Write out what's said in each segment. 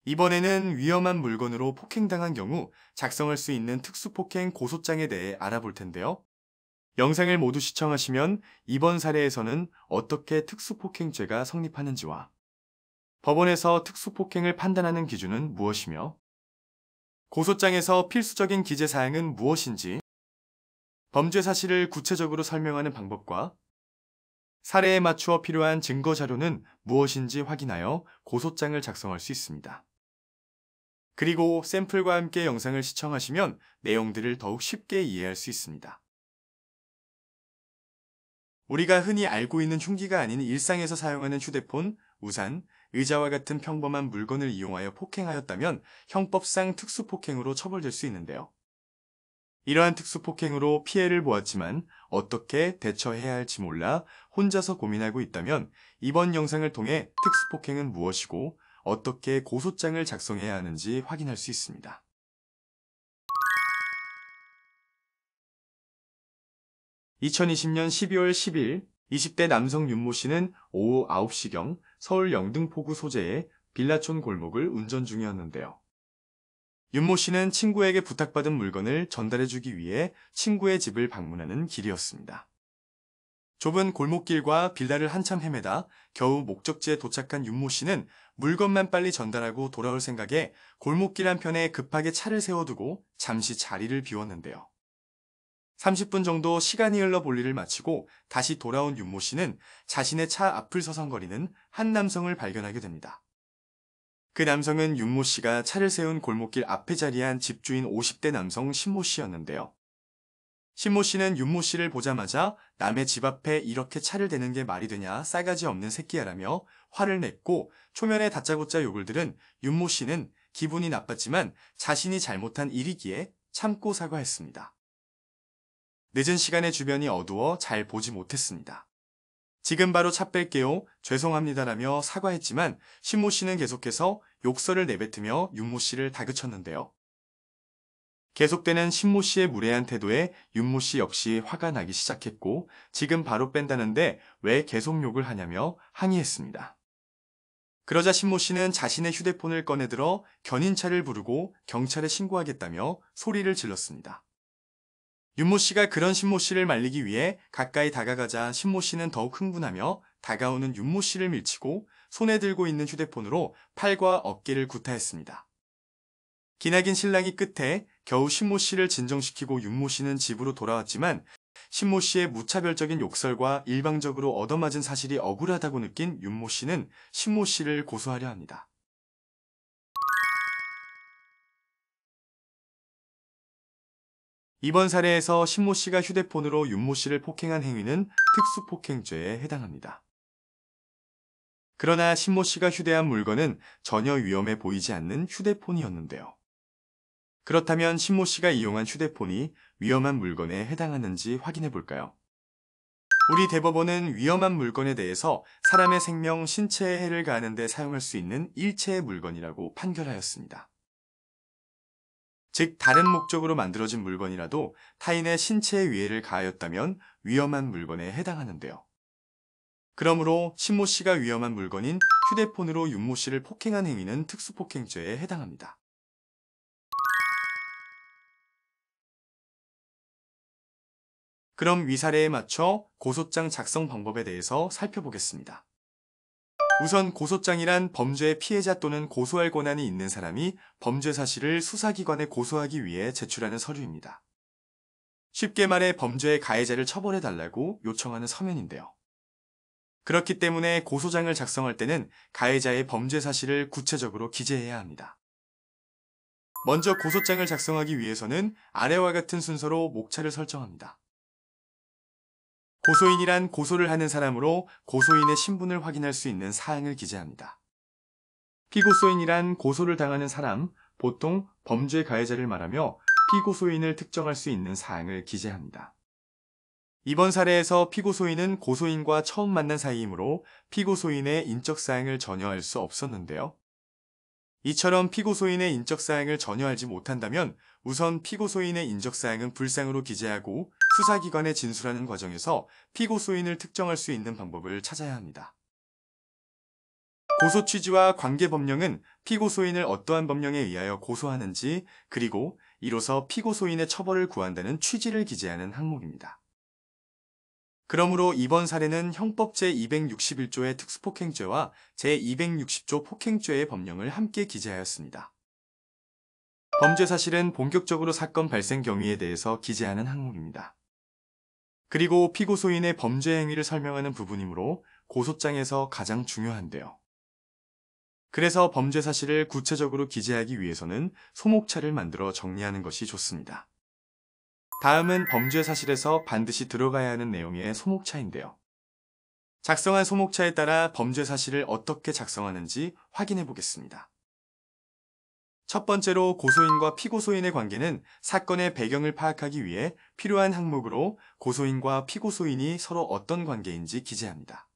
이번에는 위험한 물건으로 폭행당한 경우 작성할 수 있는 특수폭행 고소장에 대해 알아볼 텐데요. 영상을 모두 시청하시면 이번 사례에서는 어떻게 특수폭행죄가 성립하는지와 법원에서 특수폭행을 판단하는 기준은 무엇이며 고소장에서 필수적인 기재사항은 무엇인지 범죄 사실을 구체적으로 설명하는 방법과 사례에 맞추어 필요한 증거 자료는 무엇인지 확인하여 고소장을 작성할 수 있습니다. 그리고 샘플과 함께 영상을 시청하시면 내용들을 더욱 쉽게 이해할 수 있습니다. 우리가 흔히 알고 있는 흉기가 아닌 일상에서 사용하는 휴대폰, 우산, 의자와 같은 평범한 물건을 이용하여 폭행하였다면 형법상 특수폭행으로 처벌될 수 있는데요. 이러한 특수폭행으로 피해를 보았지만 어떻게 대처해야 할지 몰라 혼자서 고민하고 있다면 이번 영상을 통해 특수폭행은 무엇이고 어떻게 고소장을 작성해야 하는지 확인할 수 있습니다. 2020년 12월 10일 20대 남성 윤모 씨는 오후 9시경 서울 영등포구 소재의 빌라촌 골목을 운전 중이었는데요. 윤모 씨는 친구에게 부탁받은 물건을 전달해주기 위해 친구의 집을 방문하는 길이었습니다. 좁은 골목길과 빌라를 한참 헤매다 겨우 목적지에 도착한 윤모 씨는 물건만 빨리 전달하고 돌아올 생각에 골목길 한편에 급하게 차를 세워두고 잠시 자리를 비웠는데요. 30분 정도 시간이 흘러 볼일을 마치고 다시 돌아온 윤모 씨는 자신의 차 앞을 서성거리는 한 남성을 발견하게 됩니다. 그 남성은 윤모 씨가 차를 세운 골목길 앞에 자리한 집주인 50대 남성 신모 씨였는데요. 신모 씨는 윤모 씨를 보자마자 남의 집 앞에 이렇게 차를 대는 게 말이 되냐 싸가지 없는 새끼야라며 화를 냈고 초면에 다짜고짜 욕을 들은 윤모 씨는 기분이 나빴지만 자신이 잘못한 일이기에 참고 사과했습니다. 늦은 시간에 주변이 어두워 잘 보지 못했습니다. 지금 바로 차 뺄게요. 죄송합니다라며 사과했지만 신모 씨는 계속해서 욕설을 내뱉으며 윤모 씨를 다그쳤는데요. 계속되는 신모 씨의 무례한 태도에 윤모 씨 역시 화가 나기 시작했고 지금 바로 뺀다는데 왜 계속 욕을 하냐며 항의했습니다. 그러자 신모 씨는 자신의 휴대폰을 꺼내들어 견인차를 부르고 경찰에 신고하겠다며 소리를 질렀습니다. 윤모 씨가 그런 신모 씨를 말리기 위해 가까이 다가가자 신모 씨는 더욱 흥분하며 다가오는 윤모 씨를 밀치고 손에 들고 있는 휴대폰으로 팔과 어깨를 구타했습니다. 기나긴 실랑이 끝에 겨우 신모 씨를 진정시키고 윤모 씨는 집으로 돌아왔지만 신모 씨의 무차별적인 욕설과 일방적으로 얻어맞은 사실이 억울하다고 느낀 윤모 씨는 신모 씨를 고소하려 합니다. 이번 사례에서 신모 씨가 휴대폰으로 윤모 씨를 폭행한 행위는 특수폭행죄에 해당합니다. 그러나 신모 씨가 휴대한 물건은 전혀 위험해 보이지 않는 휴대폰이었는데요. 그렇다면 신모 씨가 이용한 휴대폰이 위험한 물건에 해당하는지 확인해 볼까요? 우리 대법원은 위험한 물건에 대해서 사람의 생명, 신체에 해를 가하는 데 사용할 수 있는 일체의 물건이라고 판결하였습니다. 즉 다른 목적으로 만들어진 물건이라도 타인의 신체에 위해를 가하였다면 위험한 물건에 해당하는데요. 그러므로 신모 씨가 위험한 물건인 휴대폰으로 윤모 씨를 폭행한 행위는 특수폭행죄에 해당합니다. 그럼 위사례에 맞춰 고소장 작성 방법에 대해서 살펴보겠습니다. 우선 고소장이란 범죄의 피해자 또는 고소할 권한이 있는 사람이 범죄 사실을 수사기관에 고소하기 위해 제출하는 서류입니다. 쉽게 말해 범죄의 가해자를 처벌해달라고 요청하는 서면인데요. 그렇기 때문에 고소장을 작성할 때는 가해자의 범죄 사실을 구체적으로 기재해야 합니다. 먼저 고소장을 작성하기 위해서는 아래와 같은 순서로 목차를 설정합니다. 고소인이란 고소를 하는 사람으로 고소인의 신분을 확인할 수 있는 사항을 기재합니다. 피고소인이란 고소를 당하는 사람, 보통 범죄 가해자를 말하며 피고소인을 특정할 수 있는 사항을 기재합니다. 이번 사례에서 피고소인은 고소인과 처음 만난 사이이므로 피고소인의 인적사항을 전혀 알 수 없었는데요. 이처럼 피고소인의 인적사항을 전혀 알지 못한다면 우선 피고소인의 인적사항은 불상으로 기재하고 수사기관에 진술하는 과정에서 피고소인을 특정할 수 있는 방법을 찾아야 합니다. 고소 취지와 관계 법령은 피고소인을 어떠한 법령에 의하여 고소하는지, 그리고 이로써 피고소인의 처벌을 구한다는 취지를 기재하는 항목입니다. 그러므로 이번 사례는 형법 제261조의 특수폭행죄와 제260조 폭행죄의 법령을 함께 기재하였습니다. 범죄 사실은 본격적으로 사건 발생 경위에 대해서 기재하는 항목입니다. 그리고 피고소인의 범죄 행위를 설명하는 부분이므로 고소장에서 가장 중요한데요. 그래서 범죄 사실을 구체적으로 기재하기 위해서는 소목차를 만들어 정리하는 것이 좋습니다. 다음은 범죄 사실에서 반드시 들어가야 하는 내용의 소목차인데요. 작성한 소목차에 따라 범죄 사실을 어떻게 작성하는지 확인해 보겠습니다. 첫 번째로 고소인과 피고소인의 관계는 사건의 배경을 파악하기 위해 필요한 항목으로 고소인과 피고소인이 서로 어떤 관계인지 기재합니다.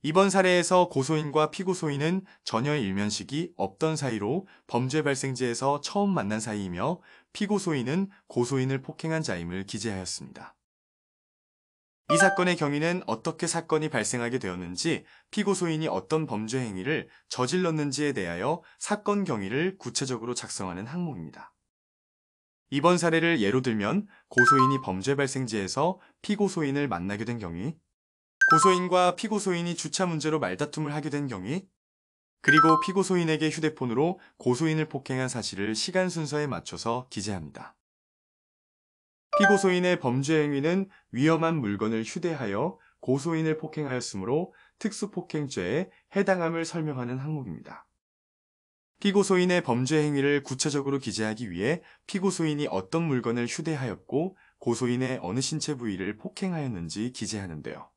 이번 사례에서 고소인과 피고소인은 전혀 일면식이 없던 사이로 범죄 발생지에서 처음 만난 사이이며 피고소인은 고소인을 폭행한 자임을 기재하였습니다. 이 사건의 경위는 어떻게 사건이 발생하게 되었는지, 피고소인이 어떤 범죄 행위를 저질렀는지에 대하여 사건 경위를 구체적으로 작성하는 항목입니다. 이번 사례를 예로 들면 고소인이 범죄 발생지에서 피고소인을 만나게 된 경위, 고소인과 피고소인이 주차 문제로 말다툼을 하게 된 경위, 그리고 피고소인에게 휴대폰으로 고소인을 폭행한 사실을 시간 순서에 맞춰서 기재합니다. 피고소인의 범죄 행위는 위험한 물건을 휴대하여 고소인을 폭행하였으므로 특수폭행죄에 해당함을 설명하는 항목입니다. 피고소인의 범죄 행위를 구체적으로 기재하기 위해 피고소인이 어떤 물건을 휴대하였고 고소인의 어느 신체 부위를 폭행하였는지 기재하는데요.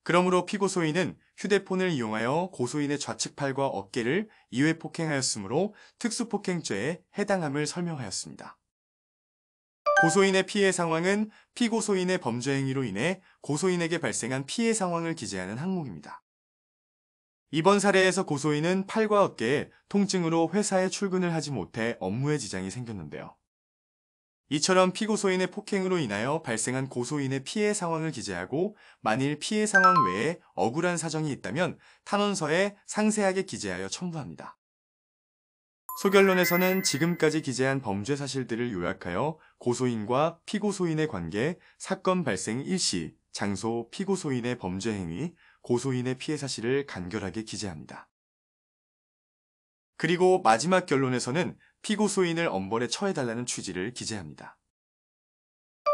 그러므로 피고소인은 휴대폰을 이용하여 고소인의 좌측 팔과 어깨를 2회 폭행하였으므로 특수폭행죄에 해당함을 설명하였습니다. 고소인의 피해 상황은 피고소인의 범죄 행위로 인해 고소인에게 발생한 피해 상황을 기재하는 항목입니다. 이번 사례에서 고소인은 팔과 어깨에 통증으로 회사에 출근을 하지 못해 업무에 지장이 생겼는데요. 이처럼 피고소인의 폭행으로 인하여 발생한 고소인의 피해 상황을 기재하고, 만일 피해 상황 외에 억울한 사정이 있다면 탄원서에 상세하게 기재하여 첨부합니다. 소결론에서는 지금까지 기재한 범죄 사실들을 요약하여 고소인과 피고소인의 관계, 사건 발생 일시, 장소, 피고소인의 범죄 행위, 고소인의 피해 사실을 간결하게 기재합니다. 그리고 마지막 결론에서는 피고소인을 엄벌에 처해달라는 취지를 기재합니다.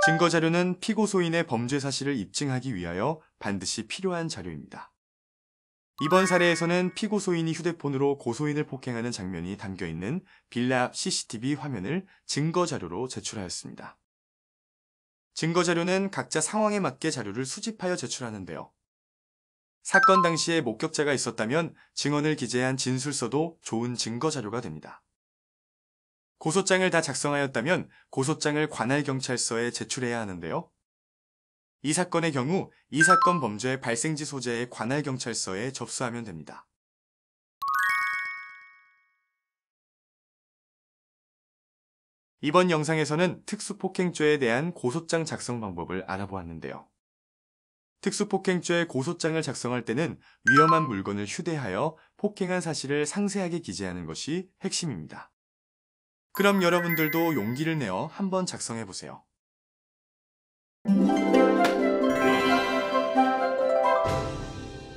증거자료는 피고소인의 범죄 사실을 입증하기 위하여 반드시 필요한 자료입니다. 이번 사례에서는 피고소인이 휴대폰으로 고소인을 폭행하는 장면이 담겨있는 빌라 앞 CCTV 화면을 증거자료로 제출하였습니다. 증거자료는 각자 상황에 맞게 자료를 수집하여 제출하는데요. 사건 당시에 목격자가 있었다면 증언을 기재한 진술서도 좋은 증거자료가 됩니다. 고소장을 다 작성하였다면 고소장을 관할경찰서에 제출해야 하는데요. 이 사건의 경우 이 사건 범죄 발생지 소재의 관할경찰서에 접수하면 됩니다. 이번 영상에서는 특수폭행죄에 대한 고소장 작성 방법을 알아보았는데요. 특수폭행죄 고소장을 작성할 때는 위험한 물건을 휴대하여 폭행한 사실을 상세하게 기재하는 것이 핵심입니다. 그럼 여러분들도 용기를 내어 한번 작성해 보세요.